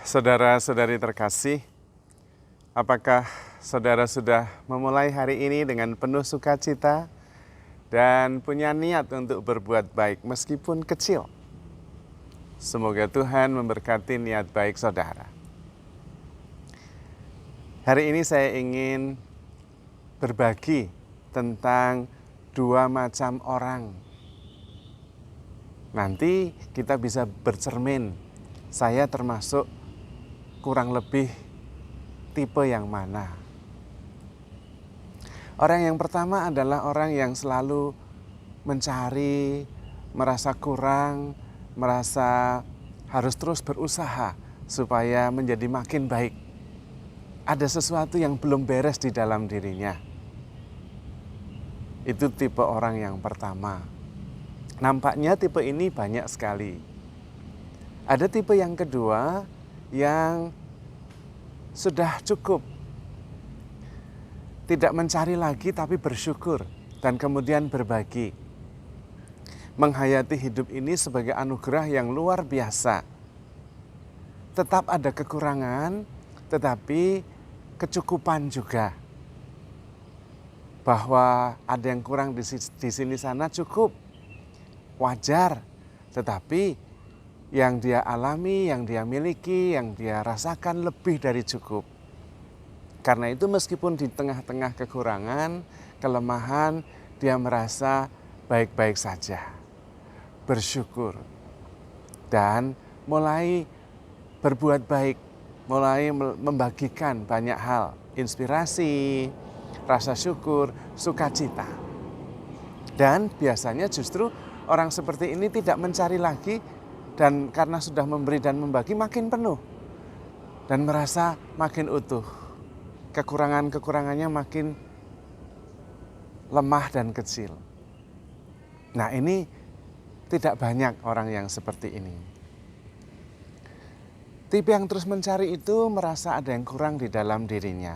Saudara-saudari terkasih, apakah saudara sudah memulai hari ini dengan penuh sukacita dan punya niat untuk berbuat baik meskipun kecil? Semoga Tuhan memberkati niat baik saudara. Hari ini saya ingin berbagi tentang dua macam orang. Nanti kita bisa bercermin, saya termasuk kurang lebih tipe yang mana. Orang yang pertama adalah orang yang selalu mencari, merasa kurang, merasa harus terus berusaha supaya menjadi makin baik. Ada sesuatu yang belum beres di dalam dirinya. Itu tipe orang yang pertama. Nampaknya tipe ini banyak sekali. Ada tipe yang kedua yang sudah cukup, tidak mencari lagi tapi bersyukur dan kemudian berbagi. Menghayati hidup ini sebagai anugerah yang luar biasa. Tetap ada kekurangan, tetapi kecukupan juga. Bahwa ada yang kurang di sini sana cukup, wajar, tetapi yang dia alami, yang dia miliki, yang dia rasakan lebih dari cukup. Karena itu meskipun di tengah-tengah kekurangan, kelemahan, dia merasa baik-baik saja. Bersyukur. Dan mulai berbuat baik, mulai membagikan banyak hal. Inspirasi, rasa syukur, sukacita. Dan biasanya justru orang seperti ini tidak mencari lagi, dan karena sudah memberi dan membagi makin penuh dan merasa makin utuh. Kekurangan-kekurangannya makin lemah dan kecil. Nah, ini tidak banyak orang yang seperti ini. Tipe yang terus mencari itu merasa ada yang kurang di dalam dirinya.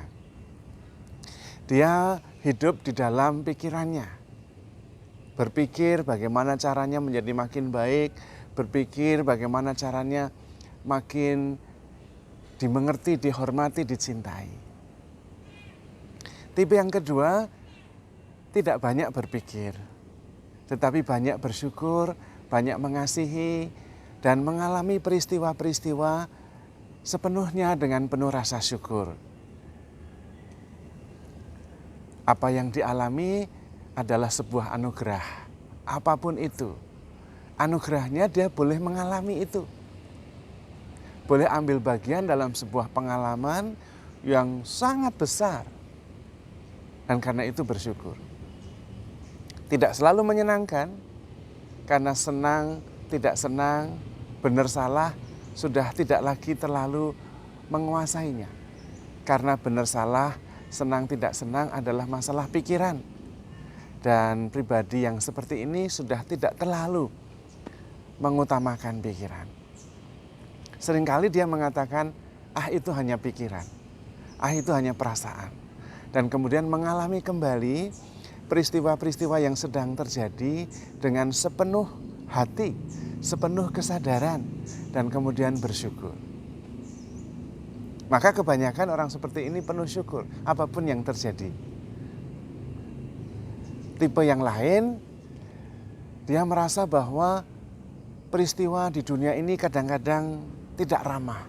Dia hidup di dalam pikirannya. Berpikir bagaimana caranya menjadi makin baik, berpikir bagaimana caranya makin dimengerti, dihormati, dicintai. Tipe yang kedua tidak banyak berpikir, tetapi banyak bersyukur, banyak mengasihi, dan mengalami peristiwa-peristiwa sepenuhnya dengan penuh rasa syukur. Apa yang dialami adalah sebuah anugerah, apapun itu. Anugerahnya dia boleh mengalami itu. Boleh ambil bagian dalam sebuah pengalaman yang sangat besar. Dan karena itu bersyukur. Tidak selalu menyenangkan, karena senang, tidak senang, benar salah, sudah tidak lagi terlalu menguasainya. Karena benar salah, senang tidak senang adalah masalah pikiran. Dan pribadi yang seperti ini sudah tidak terlalu mengutamakan pikiran. Seringkali dia mengatakan, itu hanya pikiran, itu hanya perasaan. Dan kemudian mengalami kembali peristiwa-peristiwa yang sedang terjadi dengan sepenuh hati, sepenuh kesadaran, dan kemudian bersyukur. Maka kebanyakan orang seperti ini penuh syukur, apapun yang terjadi. Tipe yang lain, dia merasa bahwa peristiwa di dunia ini kadang-kadang tidak ramah.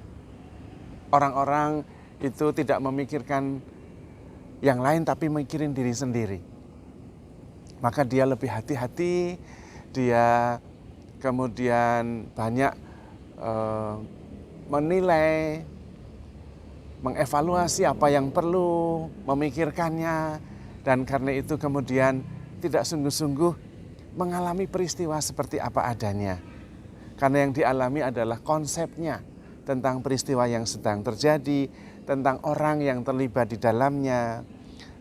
Orang-orang itu tidak memikirkan yang lain tapi mikirin diri sendiri. Maka dia lebih hati-hati, dia kemudian banyak menilai, mengevaluasi apa yang perlu, memikirkannya, dan karena itu kemudian tidak sungguh-sungguh mengalami peristiwa seperti apa adanya. Karena yang dialami adalah konsepnya tentang peristiwa yang sedang terjadi, tentang orang yang terlibat di dalamnya,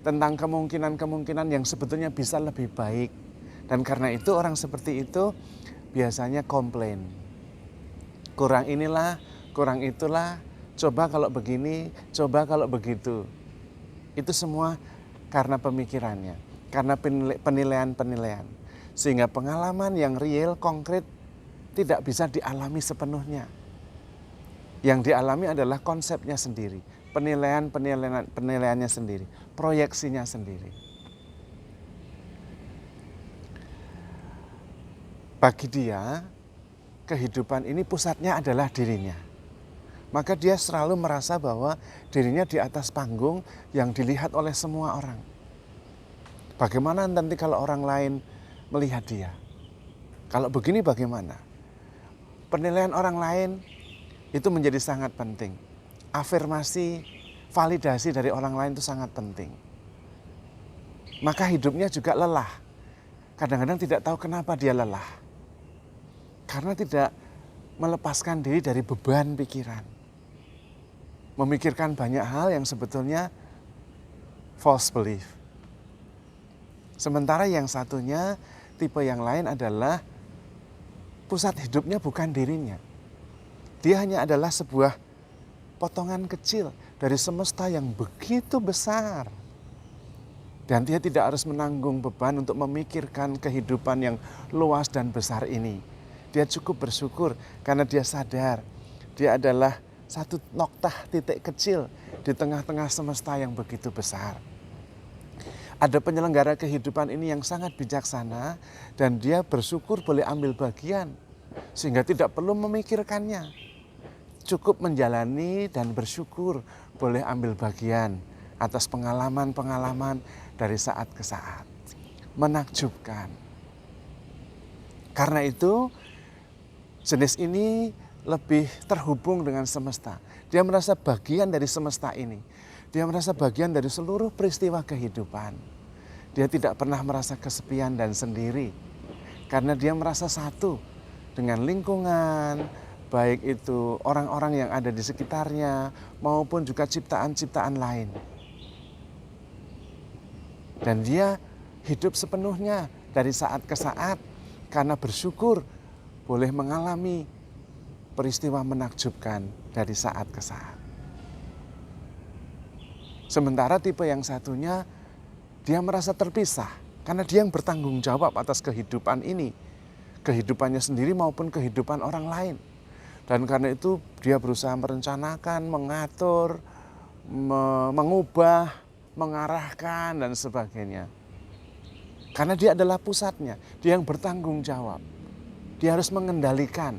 tentang kemungkinan-kemungkinan yang sebetulnya bisa lebih baik. Dan karena itu orang seperti itu biasanya komplain. Kurang inilah, kurang itulah, coba kalau begini, coba kalau begitu. Itu semua karena pemikirannya, karena penilaian-penilaian. Sehingga pengalaman yang real, konkret, tidak bisa dialami sepenuhnya. Yang dialami adalah konsepnya sendiri, penilaiannya sendiri, proyeksinya sendiri. Bagi dia, kehidupan ini pusatnya adalah dirinya. Maka dia selalu merasa bahwa dirinya di atas panggung yang dilihat oleh semua orang. Bagaimana nanti kalau orang lain melihat dia? Kalau begini bagaimana? Penilaian orang lain itu menjadi sangat penting. Afirmasi, validasi dari orang lain itu sangat penting. Maka hidupnya juga lelah. Kadang-kadang tidak tahu kenapa dia lelah. Karena tidak melepaskan diri dari beban pikiran. Memikirkan banyak hal yang sebetulnya false belief. Sementara yang satunya, tipe yang lain adalah pusat hidupnya bukan dirinya. Dia hanya adalah sebuah potongan kecil dari semesta yang begitu besar. Dan dia tidak harus menanggung beban untuk memikirkan kehidupan yang luas dan besar ini. Dia cukup bersyukur karena dia sadar dia adalah satu noktah titik kecil di tengah-tengah semesta yang begitu besar. Ada penyelenggara kehidupan ini yang sangat bijaksana dan dia bersyukur boleh ambil bagian sehingga tidak perlu memikirkannya. Cukup menjalani dan bersyukur boleh ambil bagian atas pengalaman-pengalaman dari saat ke saat. Menakjubkan. Karena itu jenis ini lebih terhubung dengan semesta. Dia merasa bagian dari semesta ini. Dia merasa bagian dari seluruh peristiwa kehidupan. Dia tidak pernah merasa kesepian dan sendiri. Karena dia merasa satu dengan lingkungan, baik itu orang-orang yang ada di sekitarnya maupun juga ciptaan-ciptaan lain. Dan dia hidup sepenuhnya dari saat ke saat karena bersyukur boleh mengalami peristiwa menakjubkan dari saat ke saat. Sementara tipe yang satunya dia merasa terpisah karena dia yang bertanggung jawab atas kehidupan ini. Kehidupannya sendiri maupun kehidupan orang lain. Dan karena itu dia berusaha merencanakan, mengatur, mengubah, mengarahkan dan sebagainya. Karena dia adalah pusatnya, dia yang bertanggung jawab. Dia harus mengendalikan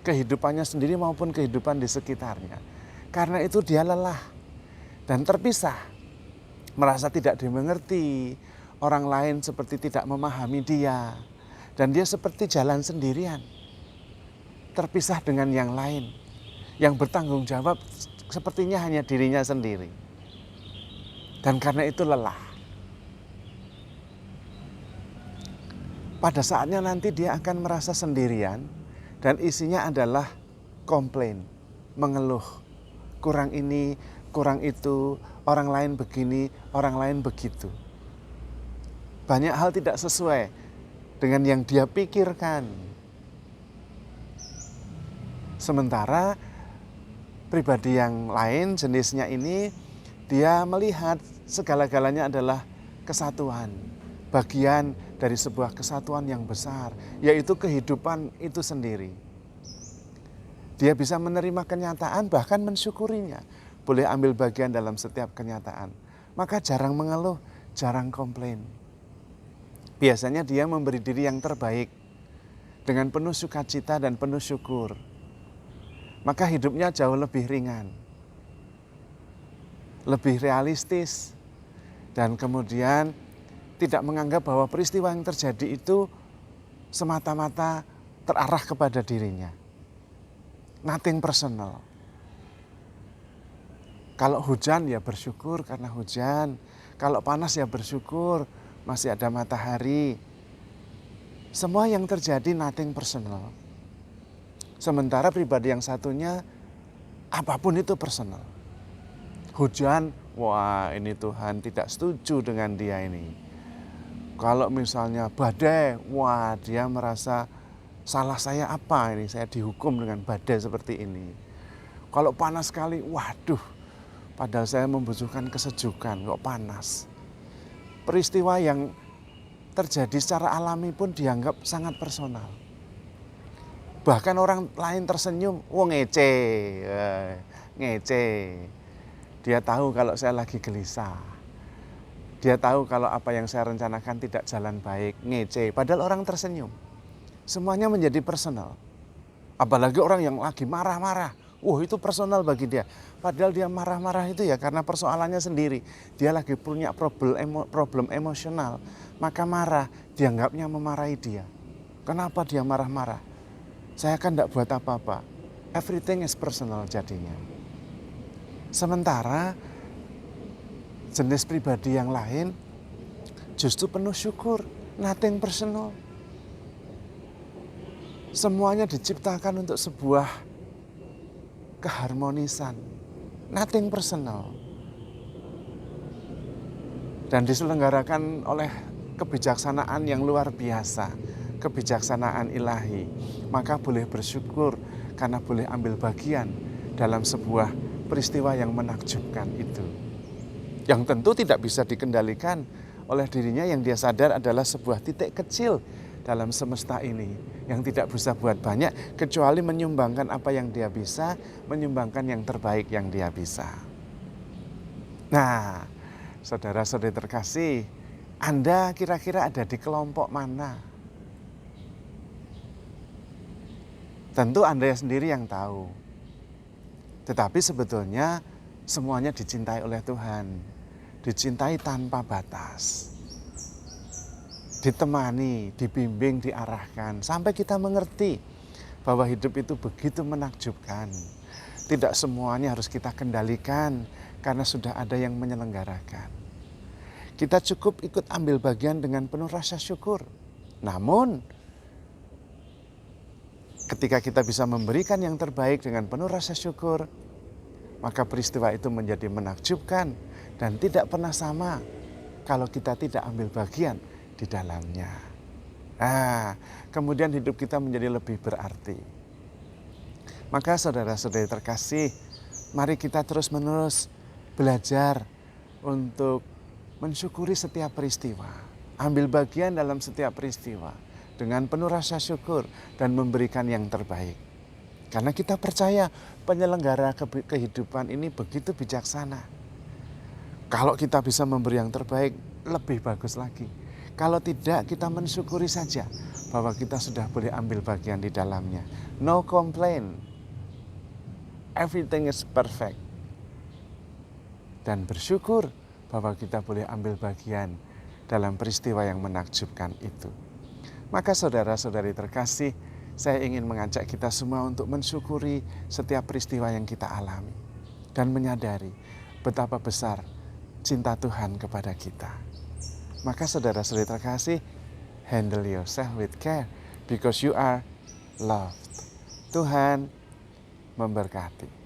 kehidupannya sendiri maupun kehidupan di sekitarnya. Karena itu dia lelah dan terpisah, merasa tidak dimengerti, orang lain seperti tidak memahami dia. Dan dia seperti jalan sendirian. Terpisah dengan yang lain, yang bertanggung jawab sepertinya hanya dirinya sendiri. Dan karena itu lelah. Pada saatnya nanti dia akan merasa sendirian dan isinya adalah komplain, mengeluh. Kurang ini, kurang itu, orang lain begini, orang lain begitu. Banyak hal tidak sesuai dengan yang dia pikirkan. Sementara pribadi yang lain jenisnya ini dia melihat segala-galanya adalah kesatuan. Bagian dari sebuah kesatuan yang besar, yaitu kehidupan itu sendiri. Dia bisa menerima kenyataan bahkan mensyukurinya. Boleh ambil bagian dalam setiap kenyataan. Maka jarang mengeluh, jarang komplain. Biasanya dia memberi diri yang terbaik dengan penuh sukacita dan penuh syukur. Maka hidupnya jauh lebih ringan, lebih realistis, dan kemudian tidak menganggap bahwa peristiwa yang terjadi itu semata-mata terarah kepada dirinya. Nothing personal. Kalau hujan ya bersyukur karena hujan, kalau panas ya bersyukur masih ada matahari. Semua yang terjadi nothing personal. Sementara pribadi yang satunya, apapun itu personal. Hujan, wah ini Tuhan tidak setuju dengan dia ini. Kalau misalnya badai, wah dia merasa salah saya apa ini, saya dihukum dengan badai seperti ini. Kalau panas sekali, waduh, padahal saya membutuhkan kesejukan, kok panas. Peristiwa yang terjadi secara alami pun dianggap sangat personal. Bahkan orang lain tersenyum, wah ngece, ngece. Dia tahu kalau saya lagi gelisah. Dia tahu kalau apa yang saya rencanakan tidak jalan baik, ngece. Padahal orang tersenyum. Semuanya menjadi personal. Apalagi orang yang lagi marah-marah. Wah, itu personal bagi dia. Padahal dia marah-marah itu ya karena persoalannya sendiri. Dia lagi punya problem emosional. Maka marah, dianggapnya memarahi dia. Kenapa dia marah-marah? Saya kan tidak buat apa-apa. Everything is personal jadinya. Sementara jenis pribadi yang lain justru penuh syukur. Nothing personal. Semuanya diciptakan untuk sebuah keharmonisan, nothing personal, dan diselenggarakan oleh kebijaksanaan yang luar biasa, kebijaksanaan ilahi. Maka boleh bersyukur karena boleh ambil bagian dalam sebuah peristiwa yang menakjubkan itu, yang tentu tidak bisa dikendalikan oleh dirinya. Yang dia sadar adalah sebuah titik kecil dalam semesta ini yang tidak bisa buat banyak kecuali menyumbangkan apa yang dia bisa, menyumbangkan yang terbaik yang dia bisa. Nah, saudara-saudari terkasih, Anda kira-kira ada di kelompok mana? Tentu Anda sendiri yang tahu. Tetapi sebetulnya semuanya dicintai oleh Tuhan, dicintai tanpa batas. Ditemani, dibimbing, diarahkan, sampai kita mengerti bahwa hidup itu begitu menakjubkan. Tidak semuanya harus kita kendalikan karena sudah ada yang menyelenggarakan. Kita cukup ikut ambil bagian dengan penuh rasa syukur. Namun, ketika kita bisa memberikan yang terbaik dengan penuh rasa syukur, maka peristiwa itu menjadi menakjubkan dan tidak pernah sama kalau kita tidak ambil bagian di dalamnya. Kemudian hidup kita menjadi lebih berarti. Maka saudara-saudari terkasih, mari kita terus-menerus belajar untuk mensyukuri setiap peristiwa, ambil bagian dalam setiap peristiwa dengan penuh rasa syukur dan memberikan yang terbaik. Karena kita percaya penyelenggara kehidupan ini begitu bijaksana. Kalau kita bisa memberi yang terbaik, lebih bagus lagi. Kalau tidak, kita mensyukuri saja bahwa kita sudah boleh ambil bagian di dalamnya. No complaint. Everything is perfect. Dan bersyukur bahwa kita boleh ambil bagian dalam peristiwa yang menakjubkan itu. Maka saudara-saudari terkasih, saya ingin mengajak kita semua untuk mensyukuri setiap peristiwa yang kita alami. Dan menyadari betapa besar cinta Tuhan kepada kita. Maka saudara-saudari terkasih, handle yourself with care because you are loved. Tuhan memberkati.